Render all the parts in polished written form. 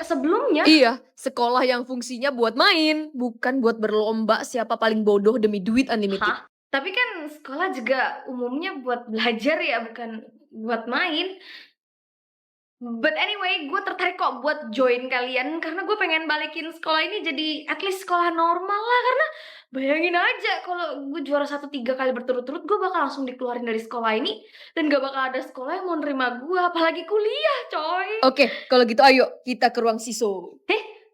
sebelumnya. Iya, sekolah yang fungsinya buat main, bukan buat berlomba siapa paling bodoh demi duit unlimited. Hah? Tapi kan sekolah juga umumnya buat belajar ya, bukan buat main. But anyway, gue tertarik kok buat join kalian karena gue pengen balikin sekolah ini jadi at least sekolah normal lah. Karena bayangin aja kalau gue juara 1 3 kali berturut-turut, gue bakal langsung dikeluarin dari sekolah ini dan gak bakal ada sekolah yang mau nerima gue, apalagi kuliah, coy. Oke, kalau gitu ayo kita ke ruang siso.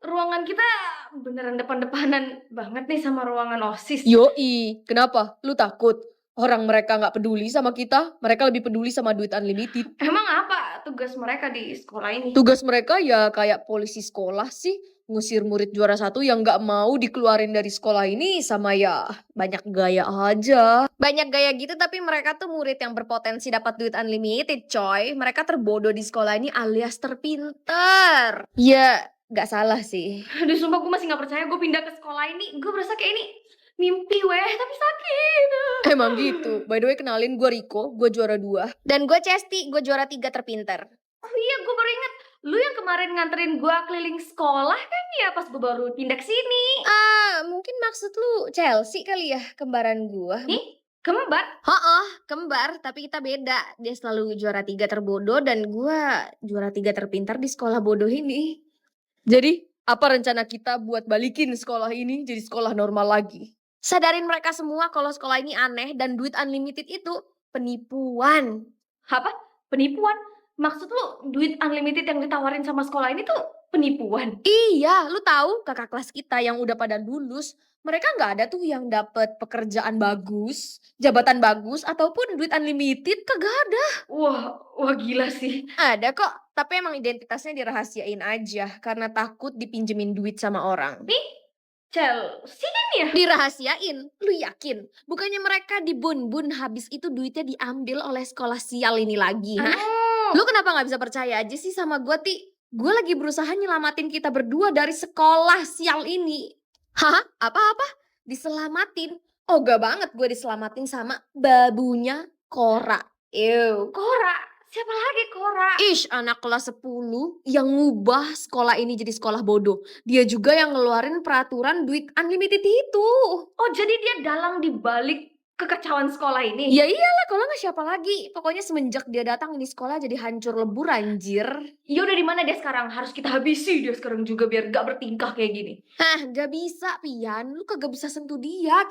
Ruangan kita beneran depan-depanan banget nih sama ruangan OSIS. Yoi, kenapa? Lu takut? Orang mereka nggak peduli sama kita, mereka lebih peduli sama duit unlimited. Emang apa tugas mereka di sekolah ini? Tugas mereka ya kayak polisi sekolah sih, ngusir murid juara 1 yang nggak mau dikeluarin dari sekolah ini sama ya banyak gaya aja. Banyak gaya gitu tapi mereka tuh murid yang berpotensi dapat duit unlimited coy. Mereka terbodoh di sekolah ini alias terpinter. Ya nggak salah sih. Aduh, sumpah gue masih gak percaya gue pindah ke sekolah ini. Gue berasa kayak ini mimpi tapi sakit. Emang gitu. By the way kenalin gue Riko, gue juara 2. Dan gue Cesti, gue juara 3 terpinter. Oh iya, gue baru inget. Lu yang kemarin nganterin gue keliling sekolah kan ya pas gue baru pindah ke sini. Mungkin maksud lu Chelsea kali ya, kembaran gue. Nih, kembar? Kembar, tapi kita beda. Dia selalu juara 3 terbodoh dan gue juara 3 terpintar di sekolah bodoh ini. Jadi, apa rencana kita buat balikin sekolah ini jadi sekolah normal lagi? Sadarin mereka semua kalau sekolah ini aneh dan duit unlimited itu penipuan. Apa? Penipuan? Maksud lu duit unlimited yang ditawarin sama sekolah ini tuh penipuan? Iya, lu tahu kakak kelas kita yang udah pada lulus, mereka nggak ada tuh yang dapet pekerjaan bagus, jabatan bagus, ataupun duit unlimited, kagak ada. Wah gila sih. Ada kok, tapi emang identitasnya dirahasiain aja karena takut dipinjemin duit sama orang. Nih, Chelsea kan ya? Dirahasiain, lu yakin? Bukannya mereka dibun-bun habis itu duitnya diambil oleh sekolah sial ini lagi, hah? Lu kenapa nggak bisa percaya aja sih sama gue, Ti? Gue lagi berusaha nyelamatin kita berdua dari sekolah sial ini. Hah? Apa-apa? Diselamatin? Ogah banget gue diselamatin sama babunya Cora. Ew. Cora? Siapa lagi Cora? Ish, anak kelas 10 yang ngubah sekolah ini jadi sekolah bodoh. Dia juga yang ngeluarin peraturan duit unlimited itu. Oh, jadi dia dalang di balik kekacauan sekolah ini? Ya iyalah, kalau nggak siapa lagi. Pokoknya semenjak dia datang ini sekolah jadi hancur lebur anjir. Ya udah, di mana dia sekarang? Harus kita habisi dia sekarang juga biar gak bertingkah kayak gini. Hah, gak bisa Pian, lu kagak bisa sentuh dia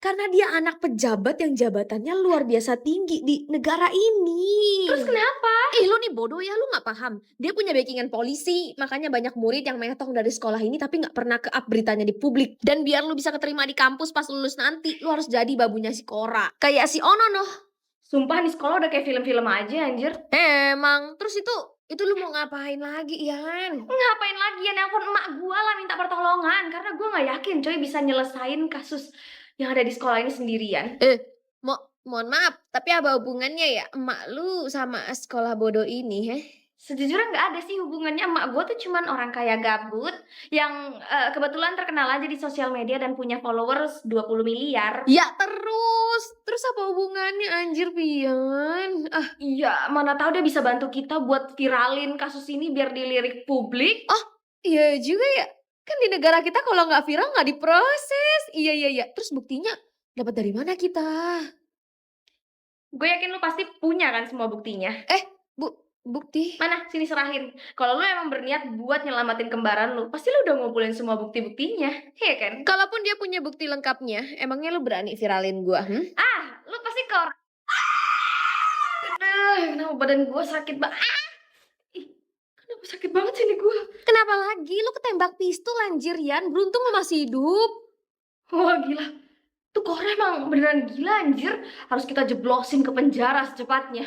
karena dia anak pejabat yang jabatannya luar biasa tinggi di negara ini. Terus kenapa? Lu nih bodoh ya, lu gak paham. Dia punya backingan polisi, makanya banyak murid yang metong dari sekolah ini tapi gak pernah ke-up beritanya di publik. Dan biar lu bisa keterima di kampus pas lulus nanti, lu harus jadi babunya si Cora. Kayak si Ono noh. Sumpah nih sekolah udah kayak film-film aja anjir. Emang, terus itu lu mau ngapain lagi, Ian? Ngapain lagi ya, nelpon emak gua lah minta pertolongan. Karena gua gak yakin coy bisa nyelesain kasus yang ada di sekolah ini sendirian. Mohon maaf, tapi apa hubungannya ya emak lu sama sekolah bodoh ini, heh? Sejujurnya gak ada sih hubungannya. Emak gua tuh cuman orang kaya gabut yang kebetulan terkenal aja di sosial media dan punya followers 20 miliar. Ya terus apa hubungannya anjir Pian? Iya, mana tahu dia bisa bantu kita buat viralin kasus ini biar dilirik publik. Iya juga ya. Kan di negara kita kalau nggak viral nggak diproses. Iya. Terus buktinya dapat dari mana kita? Gue yakin lu pasti punya kan semua buktinya. Bukti? Mana? Sini serahin. Kalau lu emang berniat buat nyelamatin kembaran lu, pasti lu udah ngumpulin semua bukti-buktinya. Iya kan? Kalaupun dia punya bukti lengkapnya, emangnya lu berani viralin gua? Lu pasti kenapa badan gue sakit banget? Kenapa sakit banget sih ini gue? Kenapa lagi? Lu ketembak pistol anjir, Yan. Beruntung lu masih hidup. Wah gila. Tuh Cora emang beneran gila anjir. Harus kita jeblosin ke penjara secepatnya.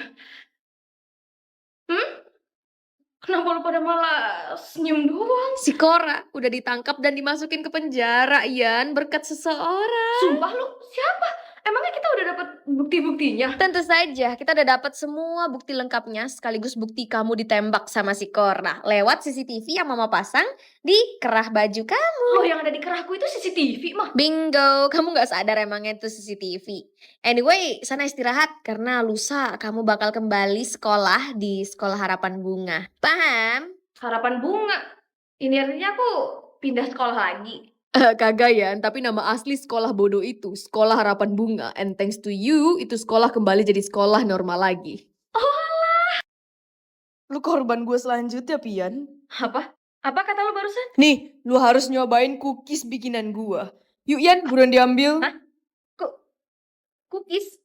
Kenapa lu pada malah senyum doang? Si Cora udah ditangkap dan dimasukin ke penjara, Yan, berkat seseorang. Sumpah lu, siapa? Emangnya kita udah dapat bukti-buktinya? Tentu saja, kita udah dapat semua bukti lengkapnya sekaligus bukti kamu ditembak sama si Cora lewat CCTV yang mama pasang di kerah baju kamu. Loh, yang ada di kerahku itu CCTV mah. Bingo, kamu gak sadar emangnya itu CCTV. Anyway, sana istirahat karena lusa kamu bakal kembali sekolah di Sekolah Harapan Bunga. Paham? Harapan bunga. Ini artinya aku pindah sekolah lagi. Kagak Yan, tapi nama asli sekolah bodoh itu Sekolah Harapan Bunga. And thanks to you, itu sekolah kembali jadi sekolah normal lagi. Oh, Lu korban gue selanjutnya, Pian. apa? Apa kata lu barusan? Nih, lu harus nyobain cookies bikinan gua. Yuk, Yan, buruan diambil. Hah? Kok cookies?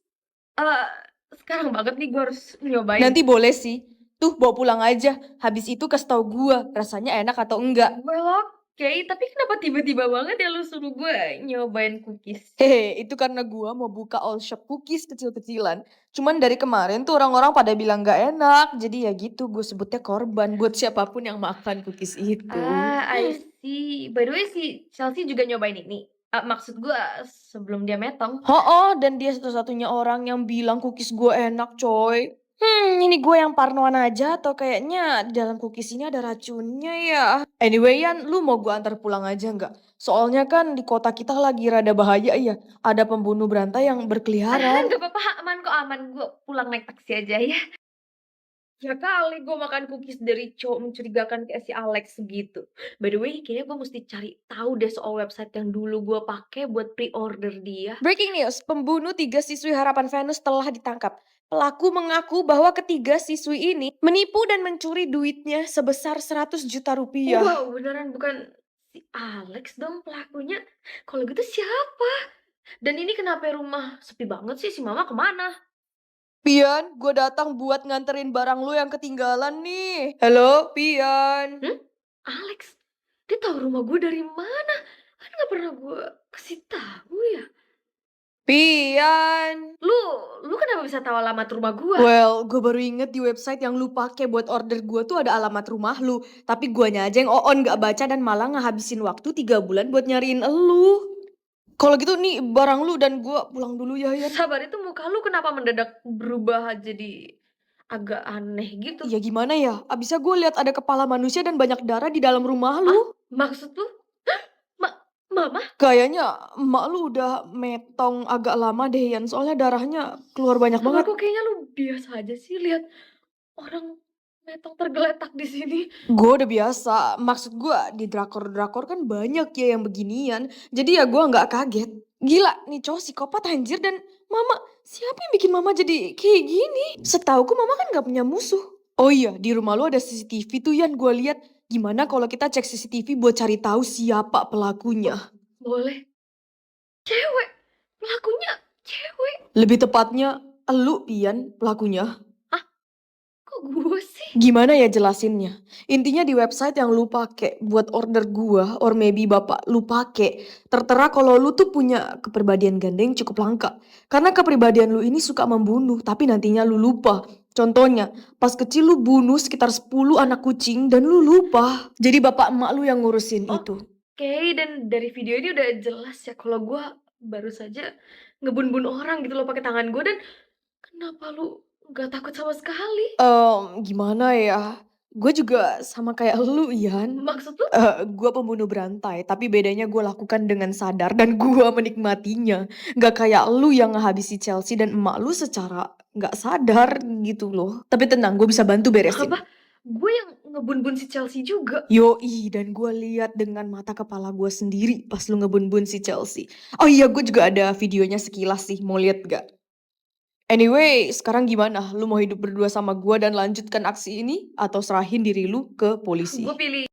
Eh, sekarang banget nih gue harus nyobain. Nanti boleh sih. Tuh, bawa pulang aja. Habis itu kasih tau gua, rasanya enak atau enggak. Well, oke, tapi kenapa tiba-tiba banget ya lu suruh gue nyobain cookies? Hehe, itu karena gua mau buka all shop cookies kecil-kecilan. Cuman dari kemarin tuh orang-orang pada bilang gak enak. Jadi ya gitu, gue sebutnya korban buat siapapun yang makan cookies itu. I see. By the way, si Chelsea juga nyobain ini. Maksud gue sebelum dia metong. Oh, dan dia satu-satunya orang yang bilang cookies gue enak, coy. Ini gue yang parnoan aja atau kayaknya dalam cookies ini ada racunnya ya? Anyway, Yan, lu mau gue antar pulang aja nggak? Soalnya kan di kota kita lagi rada bahaya ya. Ada pembunuh berantai yang berkeliaran. Gak apa-apa, aman kok, aman. Gue pulang naik taksi aja ya. Ya kali gue makan cookies dari cowok mencurigakan kayak si Alex segitu. By the way, kayaknya gue mesti cari tahu deh soal website yang dulu gue pakai buat pre-order dia. Breaking news, pembunuh 3 siswi Harapan Venus telah ditangkap. Pelaku mengaku bahwa ketiga siswi ini menipu dan mencuri duitnya sebesar 100 juta rupiah. Wow, beneran bukan si Alex dong pelakunya. Kalau gitu siapa? Dan ini kenapa rumah sepi banget sih? Si Mama kemana? Pian, gue datang buat nganterin barang lu yang ketinggalan nih. Halo, Pian. Alex? Dia tahu rumah gue dari mana? Kan gak pernah gue kasih tahu ya. Pian. Lu kenapa bisa tahu alamat rumah gue? Well, gue baru inget di website yang lu pakai buat order gue tuh ada alamat rumah lu. Tapi guanya aja yang on gak baca dan malah ngehabisin waktu 3 bulan buat nyariin elu. Kalau gitu nih barang lu dan gue pulang dulu ya, Yan. Sabar, itu muka lu kenapa mendadak berubah jadi agak aneh gitu? Ya gimana ya? Abisnya gue lihat ada kepala manusia dan banyak darah di dalam rumah lu. Maksud lu? Mama? Kayaknya emak lu udah metong agak lama deh, Yan. Soalnya darahnya keluar banyak banget. Kok kayaknya lu biasa aja sih lihat orang metong tergeletak di sini. Gue udah biasa. Maksud gue di drakor-drakor kan banyak ya yang beginian. Jadi ya gue nggak kaget. Gila, nih cowok psikopat anjir. Dan mama, siapa yang bikin mama jadi kayak gini? Setauku mama kan nggak punya musuh. Oh iya, di rumah lu ada CCTV tuh, Yan. Gue lihat. Gimana kalau kita cek CCTV buat cari tahu siapa pelakunya? Boleh. Cewek. Pelakunya cewek. Lebih tepatnya, elu, Pian, pelakunya. Kok gue sih? Gimana ya jelasinnya? Intinya di website yang lu pakai buat order gua, or maybe bapak lu pakai, tertera kalau lu tuh punya kepribadian gandeng cukup langka. Karena kepribadian lu ini suka membunuh, tapi nantinya lu lupa. Contohnya, pas kecil lu bunuh sekitar 10 anak kucing dan lu lupa. Jadi bapak emak lu yang ngurusin itu. Oke, dan dari video ini udah jelas ya kalau gue baru saja ngebun-bun orang gitu loh pakai tangan gue. Dan kenapa lu gak takut sama sekali? Gimana ya? Gue juga sama kayak lu, Ian. Maksud lu? Gue pembunuh berantai, tapi bedanya gue lakukan dengan sadar dan gue menikmatinya. Gak kayak lu yang ngehabisi Chelsea dan emak lu secara gak sadar gitu loh. Tapi tenang, gue bisa bantu beresin. Apa? Gue yang ngebun-bun si Chelsea juga. Yoi, dan gue lihat dengan mata kepala gue sendiri pas lu ngebun-bun si Chelsea. Oh iya, gue juga ada videonya sekilas sih, mau lihat gak? Anyway, sekarang gimana? Lu mau hidup berdua sama gue dan lanjutkan aksi ini? Atau serahin diri lu ke polisi? Gue pilih